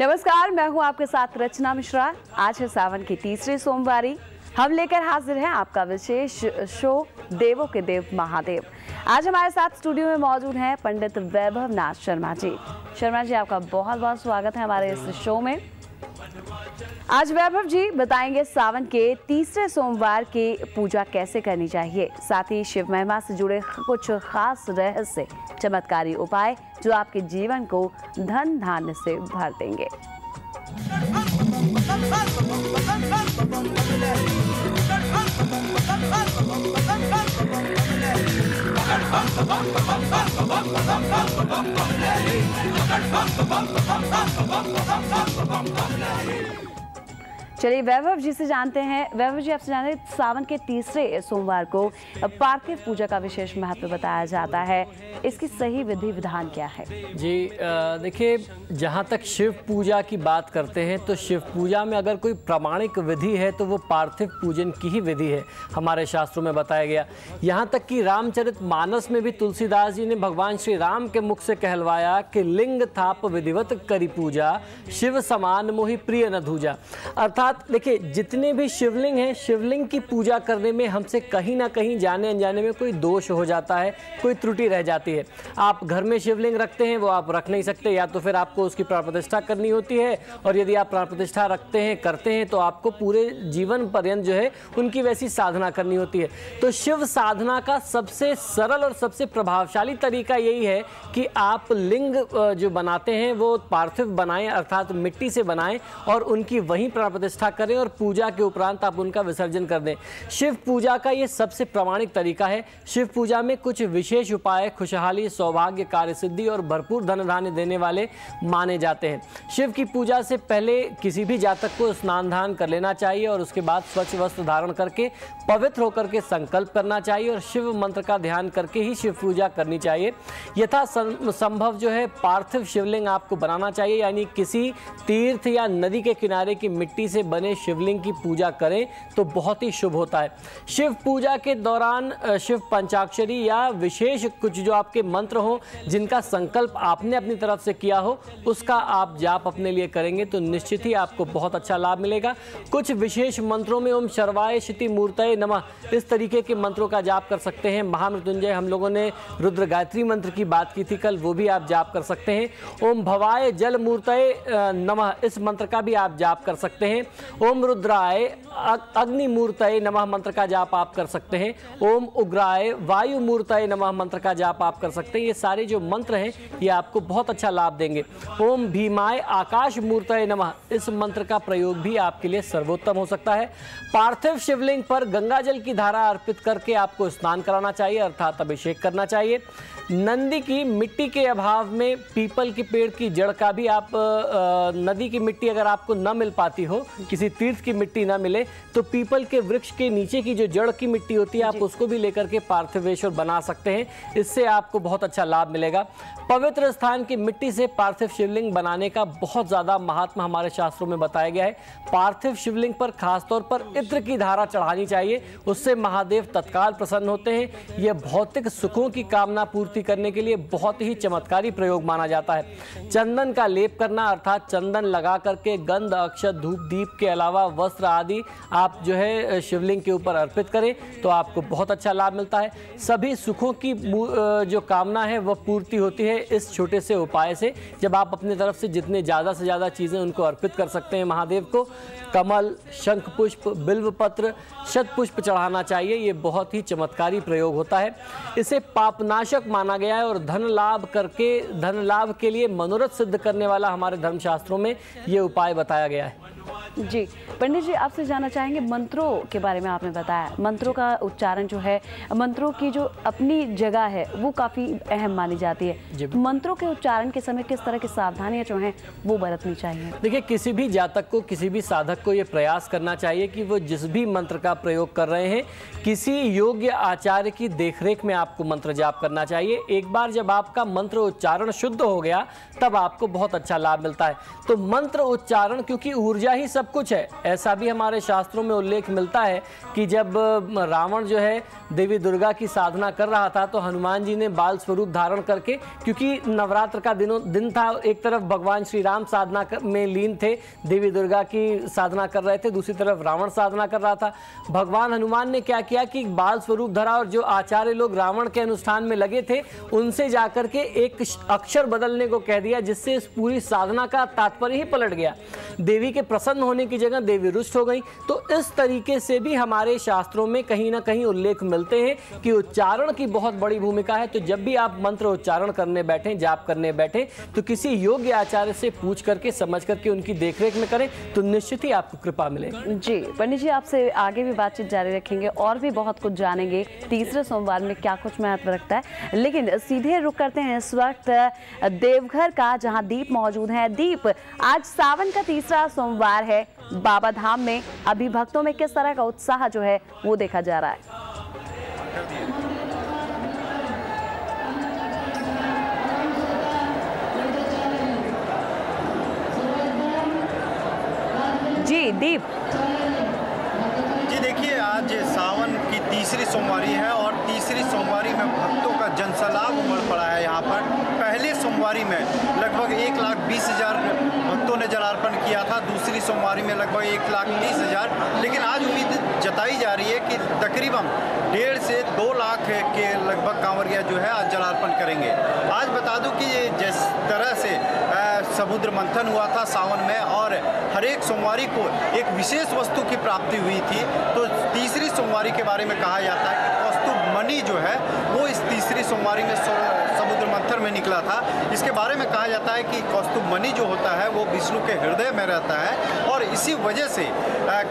नमस्कार, मैं हूं आपके साथ रचना मिश्रा। आज है सावन की तीसरी सोमवारी। हम लेकर हाजिर हैं आपका विशेष शो देवों के देव महादेव। आज हमारे साथ स्टूडियो में मौजूद हैं पंडित वैभव नाथ शर्मा जी। शर्मा जी, आपका बहुत बहुत स्वागत है हमारे इस शो में। आज वैभव जी बताएंगे सावन के तीसरे सोमवार की पूजा कैसे करनी चाहिए, साथ ही शिव महिमा से जुड़े कुछ खास रहस्य, चमत्कारी उपाय जो आपके जीवन को धन धान्य से भर देंगे। चलिए वैभव जी से जानते हैं। वैभव जी, आपसे जानते हैं सावन के तीसरे सोमवार को पार्थिव पूजा का विशेष महत्व बताया जाता है, इसकी सही विधि विधान क्या है? जी देखिए, जहाँ तक शिव पूजा की बात करते हैं तो शिव पूजा में अगर कोई प्रामाणिक विधि है तो वो पार्थिव पूजन की ही विधि है, हमारे शास्त्रों में बताया गया। यहाँ तक कि रामचरितमानस में भी तुलसीदास जी ने भगवान श्री राम के मुख से कहलवाया कि लिंग थाप विधिवत करी पूजा, शिव समान मोहि प्रिय न धूजा। अर्थात देखिए, जितने भी शिवलिंग हैं, शिवलिंग की पूजा करने में हमसे कहीं ना कहीं जाने अनजाने में कोई दोष हो जाता है, कोई त्रुटि रह जाती है। आप घर में शिवलिंग रखते हैं, वो आप रख नहीं सकते, या तो फिर आपको उसकी प्राण प्रतिष्ठा करनी होती है, और यदि आप प्राण प्रतिष्ठा रखते हैं करते हैं तो आपको पूरे जीवन पर्यंत जो है उनकी वैसी साधना करनी होती है। तो शिव साधना का सबसे सरल और सबसे प्रभावशाली तरीका यही है कि आप लिंग जो बनाते हैं वो पार्थिव बनाएं, अर्थात मिट्टी से बनाएं, और उनकी वहीं प्राण प्रतिष्ठा करें और पूजा के उपरांत आप उनका विसर्जन कर दें। शिव पूजा का ये सबसे प्रामाणिक तरीका है। शिव पूजा में कुछ विशेष उपाय खुशहाली, सौभाग्य, कार्य सिद्धि और भरपूर धन धान्य देने वाले माने जाते हैं। शिव की पूजा से पहले किसी भी जातक को स्नान दान कर लेना चाहिए और उसके बाद स्वच्छ वस्त्र धारण करके पवित्र होकर के संकल्प करना चाहिए और शिव मंत्र का ध्यान करके ही शिव पूजा करनी चाहिए। यथा संभव जो है पार्थिव शिवलिंग आपको बनाना चाहिए, यानी किसी तीर्थ या नदी के किनारे की मिट्टी से बने शिवलिंग की पूजा करें तो बहुत ही शुभ होता है। शिव पूजा के दौरान शिव पंचाक्षरी या विशेष कुछ जो आपके मंत्र हो, जिनका संकल्प आपने अपनी तरफ से किया हो, उसका आप जाप अपने लिए करेंगे तो निश्चित ही आपको बहुत अच्छा लाभ मिलेगा। कुछ विशेष मंत्रों में ओम शर्वाय शिति मूर्तये नमः, इस तरीके के मंत्रों का जाप कर सकते हैं। महामृत्युंजय, हम लोगों ने रुद्र गायत्री मंत्र की बात की थी कल, वो भी आप जाप कर सकते हैं। ओम भवाय जल मूर्तये नमः, इस मंत्र का भी आप जाप कर सकते हैं। ओम रुद्राय अग्नि मूर्तये नमः मंत्र का जाप आप कर सकते हैं। ओम उग्राय वायु मूर्तये नमः मंत्र का जाप आप कर सकते हैं। ये सारे जो मंत्र हैं ये आपको बहुत अच्छा लाभ देंगे। ओम भीमाय आकाश मूर्तये नमः, इस मंत्र का प्रयोग भी आपके लिए सर्वोत्तम हो सकता है। पार्थिव शिवलिंग पर गंगा जल की धारा अर्पित करके आपको स्नान कराना चाहिए, अर्थात अभिषेक करना चाहिए। नंदी की मिट्टी के अभाव में पीपल के पेड़ की जड़ का भी आप नदी की मिट्टी अगर आपको न मिल पाती हो, किसी तीर्थ की मिट्टी ना मिले, तो पीपल के वृक्ष के नीचे की जो जड़ की मिट्टी होती है आप उसको भी लेकर के पार्थिवेश्वर बना सकते हैं। इससे आपको बहुत अच्छा लाभ मिलेगा। पवित्र स्थान की मिट्टी से पार्थिव शिवलिंग बनाने का बहुत ज़्यादा महात्मा हमारे शास्त्रों में बताया गया है। पार्थिव शिवलिंग पर खासतौर पर इत्र की धारा चढ़ानी चाहिए, उससे महादेव तत्काल प्रसन्न होते हैं। यह भौतिक सुखों की कामना पूर्ति करने के लिए बहुत ही चमत्कारी प्रयोग माना जाता है। चंदन का लेप करना, अर्थात चंदन लगा करके गंध, अक्षत, धूप, दीप के अलावा वस्त्र आदि आप जो है शिवलिंग के ऊपर अर्पित करें तो आपको बहुत अच्छा लाभ मिलता है। सभी सुखों की जो कामना है वह पूर्ति होती है इस छोटे से उपाय से, जब आप अपनी तरफ से जितने ज़्यादा से ज़्यादा चीज़ें उनको अर्पित कर सकते हैं महादेव को। कमल, शंख पुष्प, बिल्व पत्र, शत पुष्प चढ़ाना चाहिए। ये बहुत ही चमत्कारी प्रयोग होता है। इसे पापनाशक माना गया है और धन लाभ के लिए मनोरथ सिद्ध करने वाला हमारे धर्मशास्त्रों में ये उपाय बताया गया है। जी पंडित जी, आपसे जानना चाहेंगे मंत्रों के बारे में। आपने बताया मंत्रों का उच्चारण जो है, मंत्रों की जो अपनी जगह है वो काफ़ी अहम मानी जाती है। मंत्रों के उच्चारण के समय किस तरह की सावधानियां जो हैं वो बरतनी चाहिए? देखिए, किसी भी जातक को, किसी भी साधक को ये प्रयास करना चाहिए कि वो जिस भी मंत्र का प्रयोग कर रहे हैं, किसी योग्य आचार्य की देखरेख में आपको मंत्र जाप करना चाहिए। एक बार जब आपका मंत्र उच्चारण शुद्ध हो गया तब आपको बहुत अच्छा लाभ मिलता है। तो मंत्र उच्चारण, क्योंकि ऊर्जा ही सब सब कुछ है। ऐसा भी हमारे शास्त्रों में उल्लेख मिलता है कि जब रावण जो है देवी दुर्गा की साधना कर रहा था तो हनुमान जी ने बाल स्वरूप धारण करके, क्योंकि नवरात्र का दिन था, एक तरफ भगवान श्री राम साधना में लीन थे, देवी दुर्गा की साधना कर रहे थे, दूसरी तरफ रावण साधना कर रहा था। भगवान हनुमान ने क्या किया कि बाल स्वरूप धरा और जो आचार्य लोग रावण के अनुष्ठान में लगे थे उनसे जाकर के एक अक्षर बदलने को कह दिया, जिससे इस पूरी साधना का तात्पर्य ही पलट गया। देवी के प्रसन्न होने की जगह देवी रुष्ट हो गई। तो इस तरीके से भी हमारे शास्त्रों में कहीं ना कहीं उल्लेख मिलते हैं कि उच्चारण की बहुत बड़ी भूमिका है। तो जब भी आप मंत्र उच्चारण करने बैठे, जाप करने बैठे, तो किसी योग्य आचार्य से पूछ करके, समझ करके उनकी देखरेख में करें तो निश्चित ही आपको कृपा मिलेगी। जी पंडित जी, आपसे आगे भी बातचीत जारी रखेंगे और भी बहुत कुछ जानेंगे तीसरे सोमवार में क्या कुछ महत्व रखता है। लेकिन सीधे रुक करते हैं इस वक्त देवघर का, जहां दीप मौजूद है। दीप, आज सावन का तीसरा सोमवार है, बाबा धाम में अभी भक्तों में किस तरह का उत्साह जो है वो देखा जा रहा है? जी दीप जी, देखिए आज सावन की तीसरी सोमवारी है और तीसरी सोमवारी में भक्तों का जनसैलाब उमड़ पड़ा है। यहाँ पर पहले सोमवारी में लगभग 1,20,000 भक्तों ने जलार्पण किया था, दूसरी सोमवारी में लगभग 1,30,000, लेकिन आज उम्मीद जताई जा रही है कि तकरीबन 1.5 से 2 लाख के लगभग कांवरिया जो है आज जलार्पण करेंगे। आज बता दूं कि जिस तरह से समुद्र मंथन हुआ था सावन में और हर एक सोमवारी को एक विशेष वस्तु की प्राप्ति हुई थी, तो तीसरी सोमवारी के बारे में कहा जाता है कि कौस्तुभ मणि जो है वो इस तीसरी सोमवारी में समुद्र मंथन में निकला था। इसके बारे में कहा जाता है कि कौस्तुभ मणि जो होता है वो विष्णु के हृदय में रहता है और इसी वजह से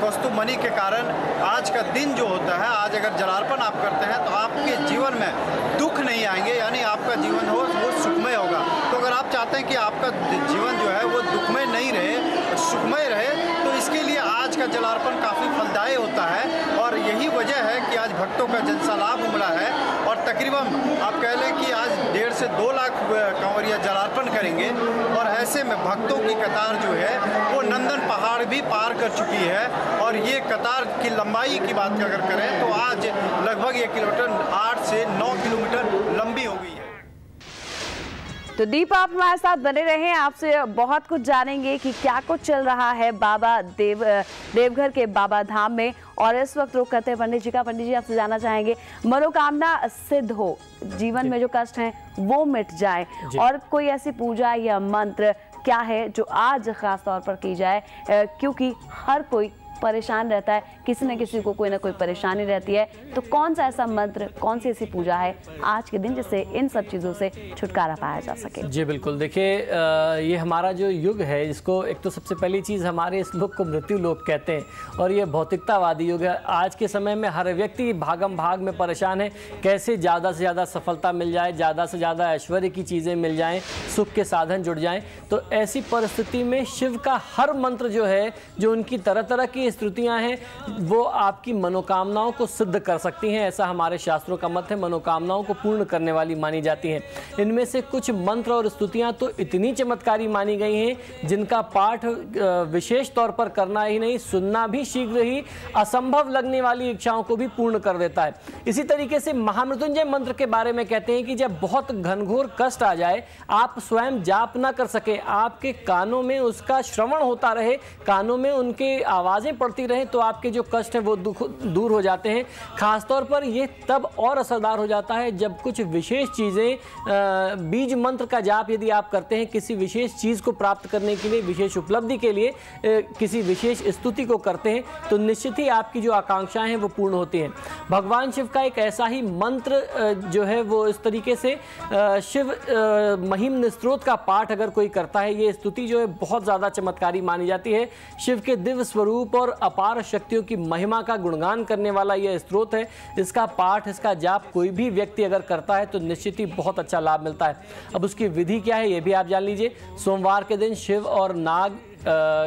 कौस्तुभ मणि के कारण आज का दिन जो होता है, आज अगर जलार्पण आप करते हैं तो आपके जीवन में दुख नहीं आएंगे, यानी आपका जीवन हो वो सुखमय होगा। तो अगर आप चाहते हैं कि आपका जीवन जो है वो दुखमय नहीं रहे, सुखमय रहे, तो इसके लिए आज का जलार्पण काफ़ी फलदायी होता है और यही वजह है कि आज भक्तों का जनसैलाब उमड़ा है और तकरीबन आप कह लें कि आज 1.5 से 2 लाख कांवरिया जलार्पण करेंगे और ऐसे में भक्तों की कतार जो है वो नंदन पहाड़ भी पार कर चुकी है और ये कतार की लंबाई की बात अगर करें तो आज लगभग 1 किलोमीटर 8 से 9 किलोमीटर लंबी हो गई है। तो दीप, आप हमारे साथ बने रहे, आपसे बहुत कुछ जानेंगे कि क्या कुछ चल रहा है बाबा देवघर के बाबा धाम में। और इस वक्त रुक करते हैं पंडित जी का। पंडित जी, आपसे जानना चाहेंगे, मनोकामना सिद्ध हो, जीवन में जो कष्ट हैं वो मिट जाए, और कोई ऐसी पूजा या मंत्र क्या है जो आज खास तौर पर की जाए, क्योंकि हर कोई परेशान रहता है, किसी न किसी को कोई ना कोई परेशानी रहती है, तो कौन सा ऐसा मंत्र, कौन सी ऐसी पूजा है आज के दिन जिससे इन सब चीज़ों से छुटकारा पाया जा सके? जी बिल्कुल, देखिए ये हमारा जो युग है, इसको एक तो सबसे पहली चीज़ हमारे इस लोक को मृत्यु लोक कहते हैं और ये भौतिकतावादी युग है। आज के समय में हर व्यक्ति भागम भाग में परेशान है, कैसे ज़्यादा से ज़्यादा सफलता मिल जाए, ज़्यादा से ज़्यादा ऐश्वर्य की चीज़ें मिल जाएँ, सुख के साधन जुड़ जाएँ। तो ऐसी परिस्थिति में शिव का हर मंत्र जो है, जो उनकी तरह तरह की स्तुतियां हैं, वो आपकी मनोकामनाओं को सिद्ध कर सकती हैं, ऐसा हमारे शास्त्रों का मत है। मनोकामनाओं को पूर्ण करने वाली मानी जाती हैं। इनमें से कुछ मंत्र और स्तुतियां तो इतनी चमत्कारी मानी गई हैं जिनका पाठ विशेष तौर पर करना ही नहीं, सुनना भी शीघ्र ही असंभव लगने वाली इच्छाओं को भी पूर्ण कर देता है। इसी तरीके से महामृत्युंजय मंत्र के बारे में कहते हैं कि जब बहुत घनघोर कष्ट आ जाए, आप स्वयं जाप ना कर सके, आपके कानों में उसका श्रवण होता रहे, कानों में उनके आवाज़ें पड़ती रहें, तो आपके जो कष्ट हैं वो दूर हो जाते हैं। खासतौर पर ये तब और असरदार हो जाता है जब कुछ विशेष चीज़ें, बीज मंत्र का जाप यदि आप करते हैं, किसी विशेष चीज़ को प्राप्त करने के लिए, विशेष उपलब्धि के लिए किसी विशेष स्तुति को करते हैं, तो निश्चित ही आपकी जो आकांक्षाएं हैं वो पूर्ण होती हैं। भगवान शिव का एक ऐसा ही मंत्र जो है वो इस तरीके से शिव महिम स्तोत्र का पाठ अगर कोई करता है, ये स्तुति जो है बहुत ज़्यादा चमत्कारी मानी जाती है। शिव के दिव्य स्वरूप और अपार शक्तियों की महिमा का गुणगान करने वाला यह स्तोत्र है। इसका पाठ, इसका जाप कोई भी व्यक्ति अगर करता है तो निश्चित ही बहुत अच्छा लाभ मिलता है। अब उसकी विधि क्या है ये भी आप जान लीजिए। सोमवार के दिन शिव और नाग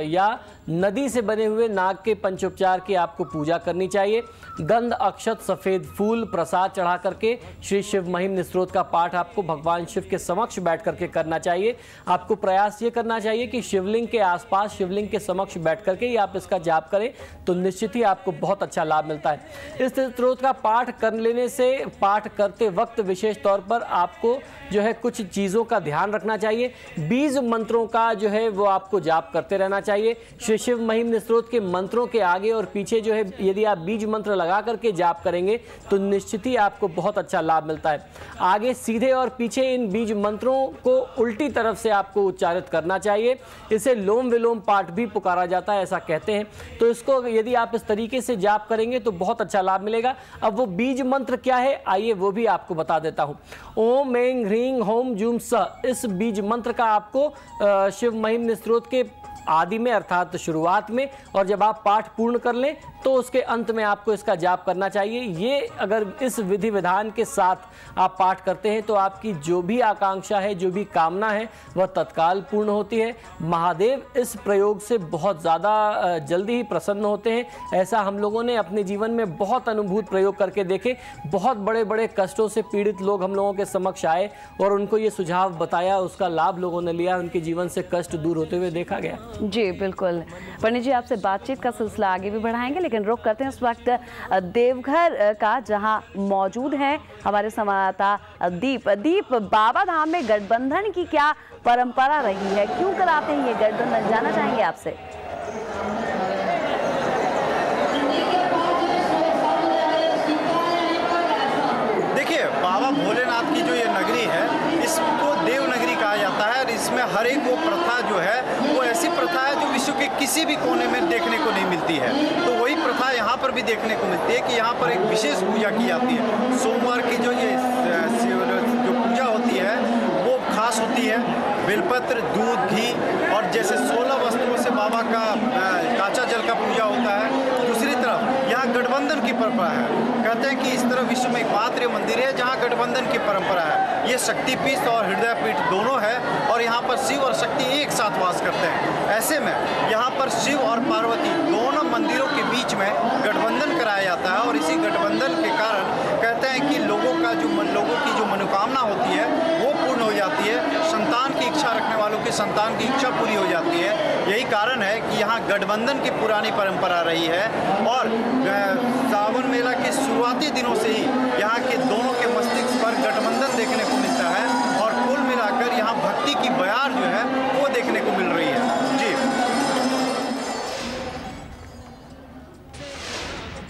या नदी से बने हुए नाग के पंचोपचार की आपको पूजा करनी चाहिए। गंध, अक्षत, सफेद फूल, प्रसाद चढ़ा करके श्री शिव महिम स्तोत्र का पाठ आपको भगवान शिव के समक्ष बैठ करके करना चाहिए। आपको प्रयास ये करना चाहिए कि शिवलिंग के आसपास, शिवलिंग के समक्ष बैठ करके ही आप इसका जाप करें, तो निश्चित ही आपको बहुत अच्छा लाभ मिलता है। इस स्तोत्र का पाठ कर लेने से, पाठ करते वक्त विशेष तौर पर आपको जो है कुछ चीज़ों का ध्यान रखना चाहिए। बीज मंत्रों का जो है वो आपको जाप करते रहना चाहिए। श्री शिव महिम स्तोत्र के मंत्रों के आगे और पीछे जो है यदि आप बीज मंत्र लगा करके जाप करेंगे तो निश्चित ही आपको बहुत अच्छा लाभ मिलता है। आगे, सीधे और पीछे इन बीज मंत्रों को उल्टी तरफ से आपको उच्चारित करना चाहिए। इसे लोम विलोम पाठ भी पुकारा जाता है, ऐसा कहते हैं। तो इसको यदि आप इस तरीके से जाप करेंगे तो बहुत अच्छा लाभ मिलेगा। अब वो बीज मंत्र क्या है, आइए वो भी आपको बता देता हूँ। ओम ऐं ह्रीं होम जूम स, इस बीज मंत्र का आपको शिव महिम स्तोत्र के आदि में अर्थात शुरुआत में, और जब आप पाठ पूर्ण कर लें तो उसके अंत में आपको इसका जाप करना चाहिए। ये अगर इस विधि विधान के साथ आप पाठ करते हैं तो आपकी जो भी आकांक्षा है, जो भी कामना है, वह तत्काल पूर्ण होती है। महादेव इस प्रयोग से बहुत ज़्यादा जल्दी ही प्रसन्न होते हैं। ऐसा हम लोगों ने अपने जीवन में बहुत अनुभूत प्रयोग करके देखे। बहुत बड़े बड़े कष्टों से पीड़ित लोग हम लोगों के समक्ष आए और उनको ये सुझाव बताया, उसका लाभ लोगों ने लिया, उनके जीवन से कष्ट दूर होते हुए देखा गया। जी बिल्कुल पंडित जी, आपसे बातचीत का सिलसिला आगे भी बढ़ाएंगे, लेकिन रुक करते हैं इस वक्त देवघर का, जहां मौजूद हैं हमारे संवाददाता दीप। बाबा धाम में गठबंधन की क्या परंपरा रही है, क्यों कराते हैं ये गठबंधन, जानना चाहेंगे आपसे। देखिए, बाबा भोलेनाथ की जो ये नगरी है, इसको देव नगरी कहा जाता है। और इसमें हर एक वो प्रथा जो है वो ऐसी प्रथा है जो विश्व के किसी भी कोने में देखने को नहीं मिलती है। तो वही प्रथा यहाँ पर भी देखने को मिलती है कि यहाँ पर एक विशेष पूजा की जाती है। सोमवार की जो पूजा होती है वो खास होती है। बेलपत्र, दूध, घी और जैसे 16 वस्तुओं से बाबा का काचा जल का पूजा होता है। दूसरी तरफ यहाँ गठबंधन की परंपरा है। कहते हैं कि इस तरह विश्व में एकमात्र मंदिर है जहाँ गठबंधन की परंपरा है। ये शक्तिपीठ और हृदय पीठ दोनों है और यहाँ पर शिव और शक्ति एक साथ वास करते हैं। ऐसे में यहाँ पर शिव और पार्वती दोनों मंदिरों के बीच में गठबंधन कराया जाता है। और इसी गठबंधन के कारण कहते हैं कि लोगों की जो मनोकामना होती है वो पूर्ण हो जाती है। संतान की इच्छा रखने वालों की संतान की इच्छा पूरी हो जाती है। यही कारण है कि यहाँ गठबंधन की पुरानी परंपरा रही है। और सावन मेला के शुरुआती दिनों से ही यहाँ के दोनों के मस्तिष्क पर गठबंधन देखने को मिलता है और कुल मिलाकर यहाँ भक्ति की बयार जो है वो देखने को मिल रही है। जी,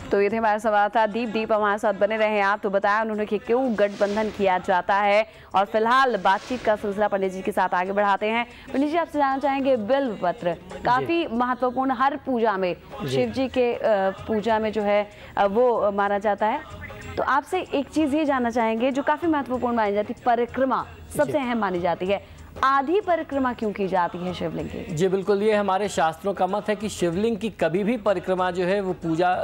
तो ये थे हमारे संवाददाता दीप हमारे साथ बने रहे हैं आप। तो बताया उन्होंने कि क्यों गठबंधन किया जाता है। और फिलहाल बातचीत का सिलसिला पंडित जी के साथ आगे बढ़ाते हैं। पंडित जी, आपसे जानना चाहेंगे, बिल्व पत्र काफी महत्वपूर्ण, हर पूजा में, शिव जी के पूजा में जो है वो माना जाता है। तो आपसे एक चीज ये जानना चाहेंगे जो काफी महत्वपूर्ण मानी जाती है, परिक्रमा सबसे अहम मानी जाती है। आधी परिक्रमा क्यों की जाती है शिवलिंग की? जी बिल्कुल, ये हमारे शास्त्रों का मत है कि शिवलिंग की कभी भी परिक्रमा जो है वो पूजा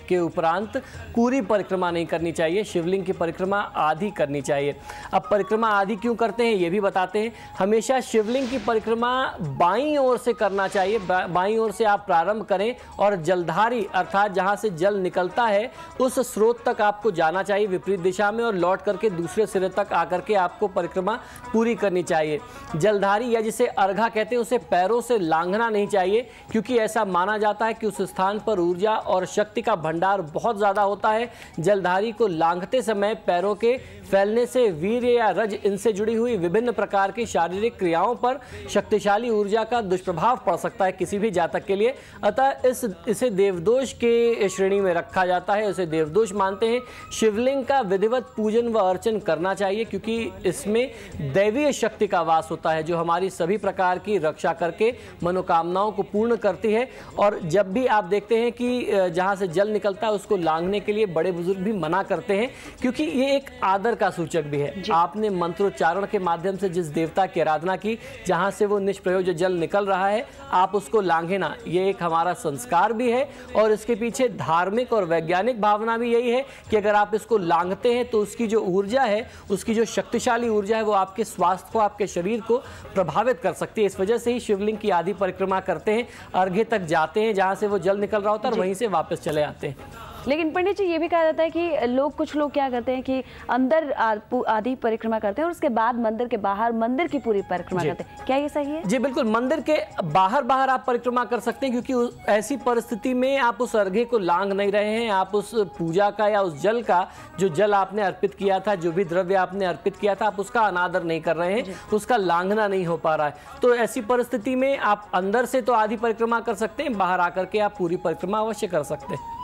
के उपरांत पूरी परिक्रमा नहीं करनी चाहिए। शिवलिंग की परिक्रमा आधी करनी चाहिए। अब परिक्रमा आधी क्यों करते हैं ये भी बताते हैं। हमेशा शिवलिंग की परिक्रमा बाईं ओर से करना चाहिए। बाईं ओर से आप प्रारंभ करें और जलधारी अर्थात जहाँ से जल निकलता है उस स्रोत तक आपको जाना चाहिए विपरीत दिशा में, और लौट करके दूसरे सिरे तक आकर के आपको परिक्रमा पूरी करनी चाहिए। जलधारी या जिसे अर्घा कहते हैं उसे पैरों से लांघना नहीं चाहिए, क्योंकि ऐसा माना जाता है कि उस स्थान पर ऊर्जा और शक्ति का भंडार बहुत ज़्यादा होता है। जलधारी को लांघते समय पैरों के फैलने से वीर्य या रज, इनसे जुड़ी हुई विभिन्न प्रकार की शारीरिक क्रियाओं पर शक्तिशाली ऊर्जा का दुष्प्रभाव पड़ सकता है किसी भी जातक के लिए। अतः इसे देवदोष के श्रेणी में रखा जाता है, इसे देवदोष मानते हैं। शिवलिंग का विधिवत पूजन व अर्चन करना चाहिए, क्योंकि इसमें दैवीय शक्ति का वास होता है जो हमारी सभी प्रकार की रक्षा करके मनोकामनाओं को पूर्ण करती है। और जब भी आप देखते हैं कि जहाँ से जल निकलता है उसको लांघने के लिए बड़े बुजुर्ग भी मना करते हैं, क्योंकि ये एक आदर का सूचक भी है। आपने मंत्रोच्चारण के माध्यम से जिस देवता की आराधना की जहाँ से वो निष्प्रयोज्य जल निकल रहा है, आप उसको लांघे ना, ये एक हमारा संस्कार भी है। और इसके पीछे धार्मिक और वैज्ञानिक भावना भी यही है कि अगर आप इसको लांघते हैं तो उसकी जो ऊर्जा है, उसकी जो शक्तिशाली ऊर्जा है, वो आपके स्वास्थ्य को, आपके शरीर शरीर को प्रभावित कर सकती है। इस वजह से ही शिवलिंग की आधी परिक्रमा करते हैं, अर्घ्य तक जाते हैं जहाँ से वो जल निकल रहा होता है और वहीं से वापस चले आते हैं। लेकिन पंडित जी, ये भी कहा जाता है कि कुछ लोग क्या करते हैं कि अंदर आधी परिक्रमा करते हैं और उसके बाद मंदिर के बाहर मंदिर की पूरी परिक्रमा करते हैं, क्या ये सही है? जी बिल्कुल, मंदिर के बाहर आप परिक्रमा कर सकते हैं, क्योंकि ऐसी परिस्थिति में आप उस अर्घ्य को लांघ नहीं रहे हैं। आप उस पूजा का या उस जल का, जो जल आपने अर्पित किया था, जो भी द्रव्य आपने अर्पित किया था, आप उसका अनादर नहीं कर रहे हैं, उसका लांघना नहीं हो पा रहा है। तो ऐसी परिस्थिति में आप अंदर से तो आधी परिक्रमा कर सकते हैं, बाहर आकर के आप पूरी परिक्रमा अवश्य कर सकते हैं।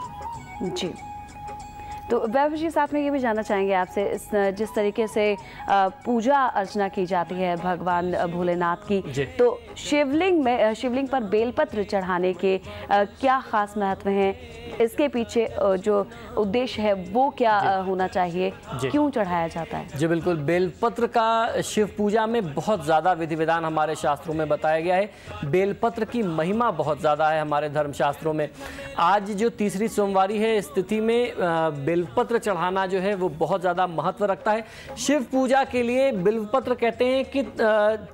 जी, तो वैभव जी, साथ में ये भी जानना चाहेंगे आपसे, जिस तरीके से पूजा अर्चना की जाती है भगवान भोलेनाथ की, तो शिवलिंग पर बेलपत्र चढ़ाने के क्या खास महत्व हैं? इसके पीछे जो उद्देश्य है वो क्या होना चाहिए, क्यों चढ़ाया जाता है? जी बिल्कुल, बेलपत्र का शिव पूजा में बहुत ज़्यादा विधि विधान हमारे शास्त्रों में बताया गया है। बेलपत्र की महिमा बहुत ज़्यादा है हमारे धर्मशास्त्रों में। आज जो तीसरी सोमवारी है, स्थिति में बिल्वपत्र चढ़ाना जो है वो बहुत ज़्यादा महत्व रखता है। शिव पूजा के लिए बिल्वपत्र कहते हैं कि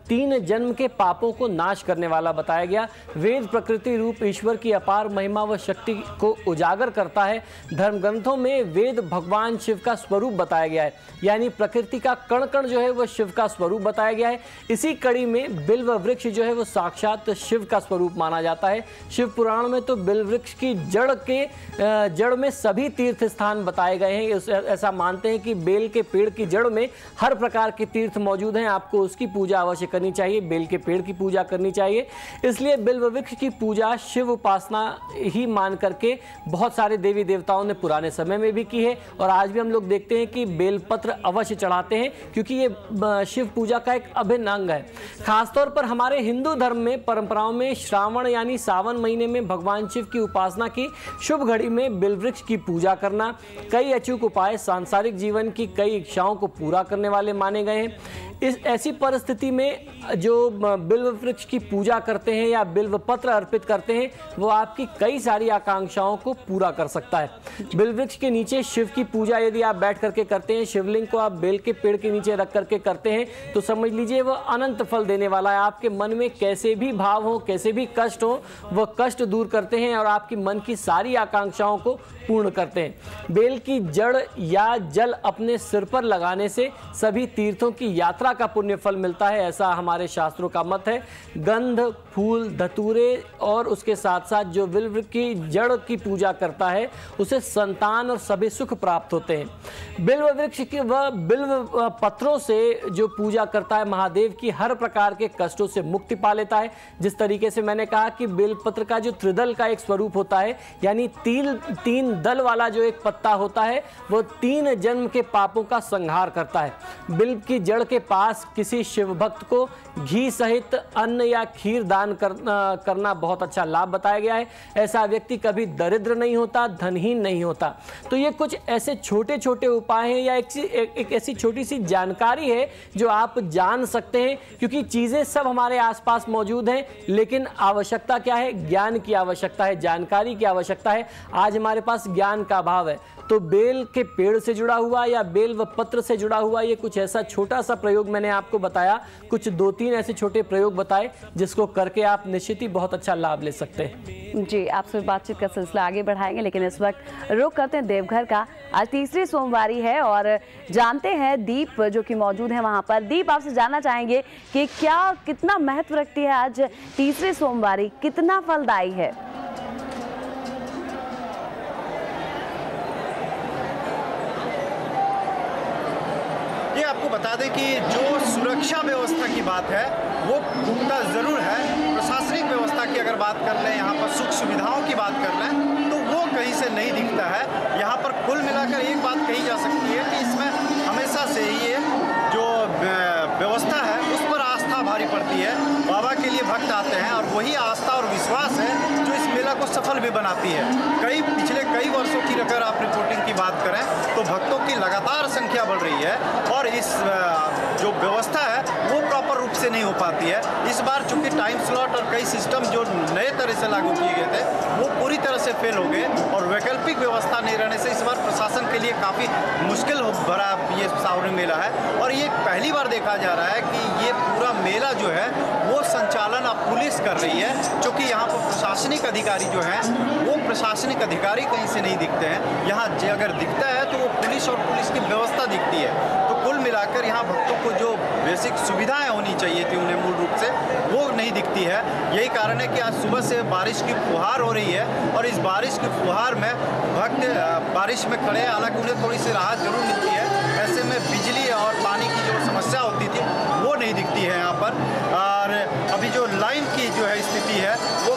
3 जन्म के पापों को नाश करने वाला बताया गया। वेद प्रकृति रूप ईश्वर की अपार महिमा व शक्ति को उजागर करता है। धर्म ग्रंथों में वेद भगवान शिव का स्वरूप बताया गया है, यानी प्रकृति का कण कण जो है वो शिव का स्वरूप बताया गया है। इसी कड़ी में बिल्व वृक्ष जो है वो साक्षात शिव का स्वरूप माना जाता है। शिव पुराण में तो बिल्व वृक्ष की जड़ में सभी तीर्थ स्थान बताए गए हैं। ऐसा मानते हैं कि बेल के पेड़ की जड़ में हर प्रकार के तीर्थ मौजूद हैं, आपको उसकी पूजा अवश्य करनी चाहिए, बेल के पेड़ की पूजा करनी चाहिए। इसलिए बिल्व वृक्ष की पूजा शिव उपासना ही मान करके बहुत सारे देवी देवताओं ने पुराने समय में भी की है, और आज भी हम लोग देखते हैं कि बेलपत्र अवश्य चढ़ाते हैं, क्योंकि ये शिव पूजा का एक अभिन्न अंग है। खासतौर पर हमारे हिंदू धर्म में परंपराओं में श्रावण यानी सावन महीने में भगवान शिव की उपासना की शुभ घड़ी में बिल्व वृक्ष की पूजा करना, कई अचूक उपाय सांसारिक जीवन की कई इच्छाओं को पूरा करने वाले माने गए हैं। इस ऐसी परिस्थिति में जो बिल्व वृक्ष की पूजा करते हैं या बिल्व पत्र अर्पित करते हैं, वो आपकी कई सारी आकांक्षाओं को पूरा कर सकता है। बिल्व वृक्ष के नीचे शिव की पूजा यदि आप बैठ करके करते हैं, शिवलिंग को आप बेल के पेड़ के नीचे रख करके करते हैं, तो समझ लीजिए वह अनंत फल देने वाला है। आपके मन में कैसे भी भाव हो, कैसे भी कष्ट हो, वह कष्ट दूर करते हैं और आपकी मन की सारी आकांक्षाओं को पूर्ण करते हैं। बेल की जड़ या जल अपने सिर पर लगाने से सभी तीर्थों की यात्रा का पुण्य फल मिलता है, ऐसा हमारे शास्त्रों का मत है। गंध, फूल, धतूरे और उसके साथ साथ जो बिल्व की जड़ की पूजा करता है उसे संतान और सभी सुख प्राप्त होते हैं। बिल्व वृक्ष की व बिल्व पत्रों से जो पूजा करता है महादेव की हर प्रकार के कष्टों से मुक्ति पा लेता है। जिस तरीके से मैंने कहा कि बेल पत्र का जो त्रिदल का एक स्वरूप होता है, यानी तीन दल वाला जो एक पत्ता होता है, वो 3 जन्म के पापों का संहार करता है। बिल्व की जड़ के पास किसी शिव भक्त को घी सहित अन्न या खीर दान करना बहुत अच्छा लाभ बताया गया है। ऐसा व्यक्ति कभी दरिद्र नहीं होता, धनहीन नहीं होता। तो ये कुछ ऐसे छोटे छोटे उपाय हैं या एक ऐसी छोटी सी जानकारी है जो आप जान सकते हैं, क्योंकि चीजें सब हमारे आसपास मौजूद हैं, लेकिन आवश्यकता क्या है? ज्ञान की आवश्यकता है, जानकारी की आवश्यकता है। आज हमारे पास ज्ञान का अभाव है, तो बेल के पेड़ से जुड़ा हुआ या बेल व पत्र से जुड़ा हुआ ये कुछ ऐसा छोटा सा प्रयोग मैंने आपको बताया, कुछ 2-3 ऐसे छोटे प्रयोग बताए जिसको करके आप निश्चित ही बहुत अच्छा लाभ ले सकते हैं। जी, आपसे बातचीत का सिलसिला आगे बढ़ाएंगे, लेकिन इस वक्त रुख करते हैं देवघर का। आज तीसरी सोमवारी है और जानते हैं दीप जो कि मौजूद है वहां पर। दीप, आपसे जानना चाहेंगे कि कितना महत्व रखती है आज तीसरी सोमवारी, कितना फलदायी है? ये आपको बता दें कि जो सुरक्षा व्यवस्था की बात है वो पुख्ता ज़रूर है। प्रशासनिक व्यवस्था की अगर बात कर लें, यहाँ पर सुख सुविधाओं की बात कर लें, तो वो कहीं से नहीं दिखता है। यहाँ पर कुल मिलाकर एक बात कही जा सकती है कि इसमें हमेशा से ये जो व्यवस्था है उस पर आस्था भारी पड़ती है। बाबा के लिए भक्त आते हैं और वही आस्था और विश्वास है जो इस मेला को सफल भी बनाती है। पिछले कई वर्षों की अगर आप रिपोर्टिंग की बात करें तो भक्तों की लगातार संख्या बढ़ रही है और इस जो व्यवस्था है वो प्रॉपर रूप से नहीं हो पाती है। इस बार चूंकि टाइम स्लॉट और कई सिस्टम जो नए तरह से लागू किए गए थे वो पूरी तरह से फेल हो गए और वैकल्पिक व्यवस्था नहीं रहने से इस बार प्रशासन के लिए काफ़ी मुश्किल भरा ये सावनी मेला है। और ये पहली बार देखा जा रहा है कि ये पूरा मेला जो है वो संचालन अब पुलिस कर रही है, क्योंकि यहाँ पर प्रशासनिक अधिकारी जो हैं वो प्रशासनिक अधिकारी कहीं से नहीं दिखते हैं। यहाँ अगर दिखता है तो वो पुलिस और पुलिस की व्यवस्था दिखती है। तो कुल मिलाकर यहाँ भक्तों को जो बेसिक सुविधाएं होनी चाहिए थी उन्हें मूल रूप से वो नहीं दिखती है। यही कारण है कि आज सुबह से बारिश की फुहार हो रही है और इस बारिश की फुहार में भक्त बारिश में खड़े हैं, हालांकि उन्हें थोड़ी सी राहत जरूर मिलती है। ऐसे में बिजली और पानी की जो समस्या होती थी वो नहीं दिखती है यहाँ पर। और अभी जो लाइन की जो है स्थिति है वो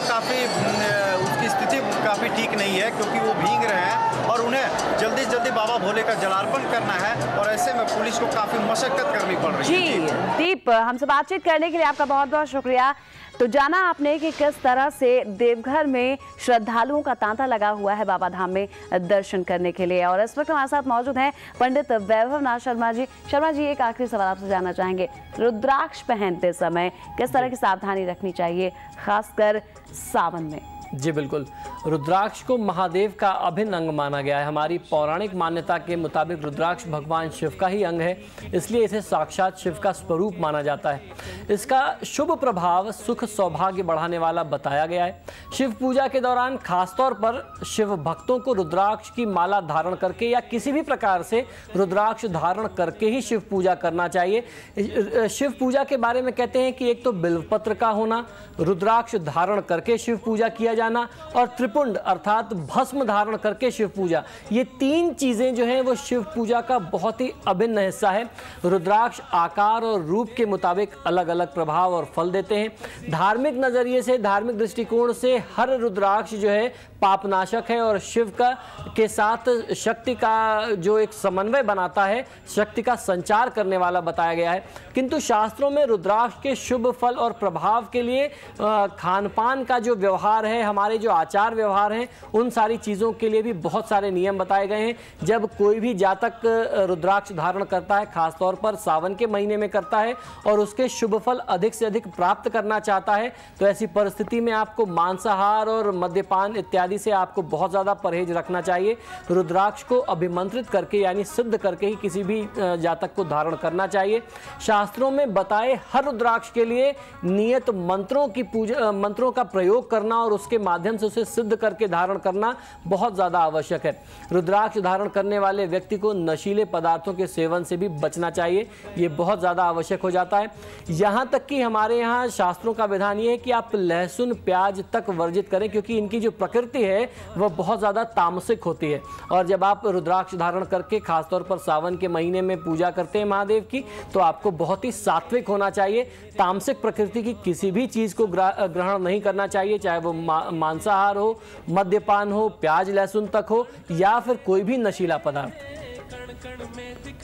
उसकी स्थिति काफ़ी ठीक नहीं है, क्योंकि वो भीग रहे हैं और उन्हें जल्दी से जल्दी बाबा भोले का जलार्पण करना है और ऐसे में पुलिस को काफ़ी मशक्कत करनी पड़ रही है। जी दीप, हमसे बातचीत करने के लिए आपका बहुत बहुत शुक्रिया। तो जाना आपने कि किस तरह से देवघर में श्रद्धालुओं का तांता लगा हुआ है बाबा धाम में दर्शन करने के लिए। और इस वक्त हमारे साथ मौजूद हैं पंडित वैभव नाथ शर्मा जी। शर्मा जी, एक आखिरी सवाल आपसे जानना चाहेंगे, रुद्राक्ष पहनते समय किस तरह की सावधानी रखनी चाहिए, खासकर सावन में? जी बिल्कुल, रुद्राक्ष को महादेव का अभिन्न अंग माना गया है। हमारी पौराणिक मान्यता के मुताबिक रुद्राक्ष भगवान शिव का ही अंग है, इसलिए इसे साक्षात शिव का स्वरूप माना जाता है। इसका शुभ प्रभाव सुख सौभाग्य बढ़ाने वाला बताया गया है। शिव पूजा के दौरान खासतौर पर शिव भक्तों को रुद्राक्ष की माला धारण करके या किसी भी प्रकार से रुद्राक्ष धारण करके ही शिव पूजा करना चाहिए। शिव पूजा के बारे में कहते हैं कि एक तो बिल्वपत्र का होना, रुद्राक्ष धारण करके शिव पूजा किया जाना और त्रिपुंड अर्थात भस्म धारण करके शिव पूजा, ये तीन चीजें जो हैं वो शिव पूजा का बहुत ही अभिन्न हिस्सा है। रुद्राक्ष आकार और रूप के मुताबिक अलग अलग प्रभाव और फल देते हैं। धार्मिक नजरिए से, धार्मिक दृष्टिकोण से हर रुद्राक्ष जो है पापनाशक है और शिव का के साथ शक्ति का जो एक समन्वय बनाता है, शक्ति का संचार करने वाला बताया गया है। किंतु शास्त्रों में रुद्राक्ष के शुभ फल और प्रभाव के लिए खान पान का जो व्यवहार है, हमारे जो आचार व्यवहार हैं, उन सारी चीज़ों के लिए भी बहुत सारे नियम बताए गए हैं। जब कोई भी जातक रुद्राक्ष धारण करता है, खासतौर पर सावन के महीने में करता है और उसके शुभ फल अधिक से अधिक प्राप्त करना चाहता है, तो ऐसी परिस्थिति में आपको मांसाहार और मद्यपान इत्यादि से आपको बहुत ज़्यादा परहेज रखना चाहिए। रुद्राक्ष को अभिमंत्रित करके यानी सिद्ध करके ही किसी भी जातक को धारण करना चाहिए। शास्त्रों में बताए हर रुद्राक्ष के लिए नियत मंत्रों का प्रयोग करना और उसके माध्यम से उसे सिद्ध करके धारण करना बहुत ज़्यादा आवश्यक है। रुद्राक्ष धारण करने वाले व्यक्ति को नशीले पदार्थों के सेवन से भी बचना चाहिए, ये बहुत ज़्यादा आवश्यक हो जाता है। यहाँ तक कि हमारे यहाँ शास्त्रों का विधान ये है कि आप लहसुन प्याज तक वर्जित करें, क्योंकि इनकी जो प्रकृति है वह बहुत ज़्यादा तामसिक होती है। और जब आप रुद्राक्ष धारण करके खासतौर पर सावन के महीने में पूजा करते हैं महादेव की, तो आपको बहुत ही सात्विक होना चाहिए। तामसिक प्रकृति की किसी भी चीज़ को ग्रहण नहीं करना चाहिए, चाहे वो मांसाहार हो, मद्यपान हो, प्याज लहसुन तक हो या फिर कोई भी नशीला पदार्थ।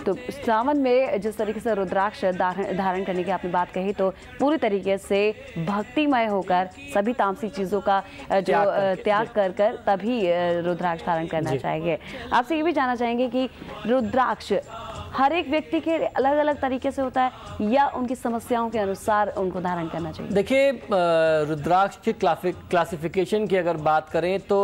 तो सावन में जिस तरीके से रुद्राक्ष धारण करने की आपने बात कही, तो पूरी तरीके से भक्तिमय होकर सभी तामसिक चीज़ों का जो त्याग कर तभी रुद्राक्ष धारण करना चाहिए। आपसे ये भी जानना चाहेंगे कि रुद्राक्ष हर एक व्यक्ति के अलग अलग तरीके से होता है या उनकी समस्याओं के अनुसार उनको धारण करना चाहिए? देखिए, रुद्राक्ष के क्लासिफिकेशन की अगर बात करें तो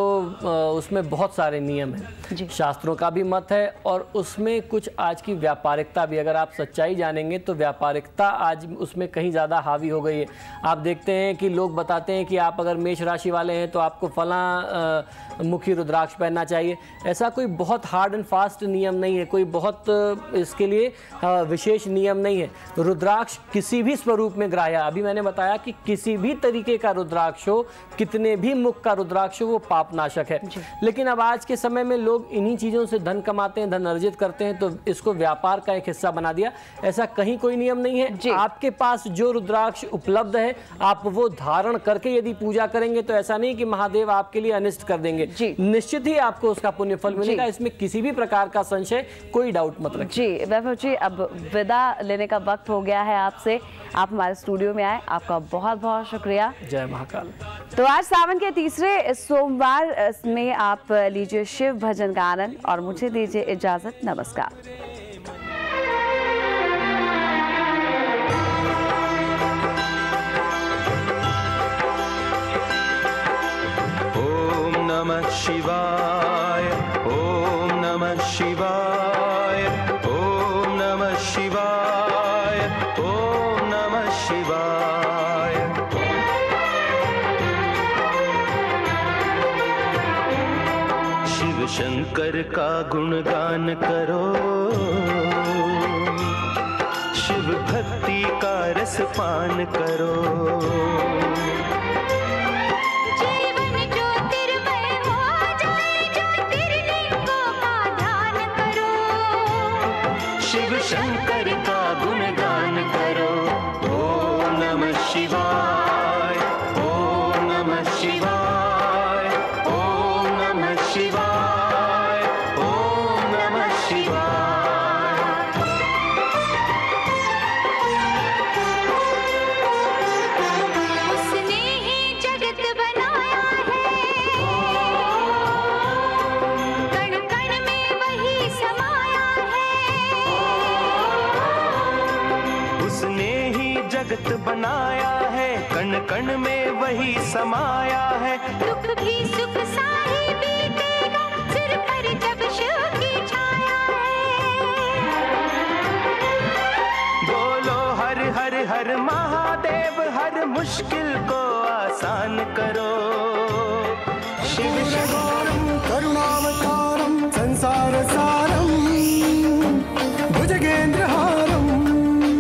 उसमें बहुत सारे नियम हैं, शास्त्रों का भी मत है और उसमें कुछ आज की व्यापारिकता भी, अगर आप सच्चाई जानेंगे तो व्यापारिकता आज उसमें कहीं ज़्यादा हावी हो गई है। आप देखते हैं कि लोग बताते हैं कि आप अगर मेष राशि वाले हैं तो आपको फलां मुखी रुद्राक्ष पहनना चाहिए। ऐसा कोई बहुत हार्ड एंड फास्ट नियम नहीं है, कोई बहुत इसके लिए विशेष नियम नहीं है। रुद्राक्ष किसी भी स्वरूप में ग्राह्य, अभी मैंने बताया कि किसी भी तरीके का रुद्राक्ष हो, कितने भी मुख का रुद्राक्ष हो, वो पापनाशक है। लेकिन अब आज के समय में लोग इन्हीं चीज़ों से धन कमाते हैं, धन अर्जित करते हैं, तो इसको व्यापार का एक हिस्सा बना दिया। ऐसा कहीं कोई नियम नहीं है। आपके पास जो रुद्राक्ष उपलब्ध है आप वो धारण करके यदि पूजा करेंगे तो ऐसा नहीं कि महादेव आपके लिए अनिष्ट कर देंगे, निश्चित ही आपको उसका पुण्य फल मिलेगा, इसमें किसी भी प्रकार का संशय, कोई डाउट मत रखिए। जी वैभव जी, अब विदा लेने का वक्त हो गया है आपसे। आप हमारे स्टूडियो में आए, आपका बहुत बहुत शुक्रिया। जय महाकाल। तो आज सावन के तीसरे सोमवार में आप लीजिए शिव भजन का आनंद और मुझे दीजिए इजाजत। नमस्कार। नमः शिवाय, ओम नमः शिवाय, ओम नमः शिवाय, ओम नमः शिवाय। शिव शंकर का गुणगान करो, शिव भक्ति का रस पान करो। जीवन ज्योतिर्मय हो जाए, ज्योतिर्लिंगों का ध्यान करो। शिव शंकर का गुणगान करो। ओम नमः शिवाय, ओम नमः शिवाय, ओम नमः शिवाय, ओम नमः शिवाय। उसने ही जगत बनाया है, कण कण में वही समाया है। उसने ही जगत बनाया है, कण कण में वही समाया है। दुख भी सुख सा ही बीतेगा, सिर पर जब शिव की छाया है। बोलो हर हर हर महादेव, हर मुश्किल को आसान करो। शिव शंकर करुणावतारम संसार सारम भुजगेंद्र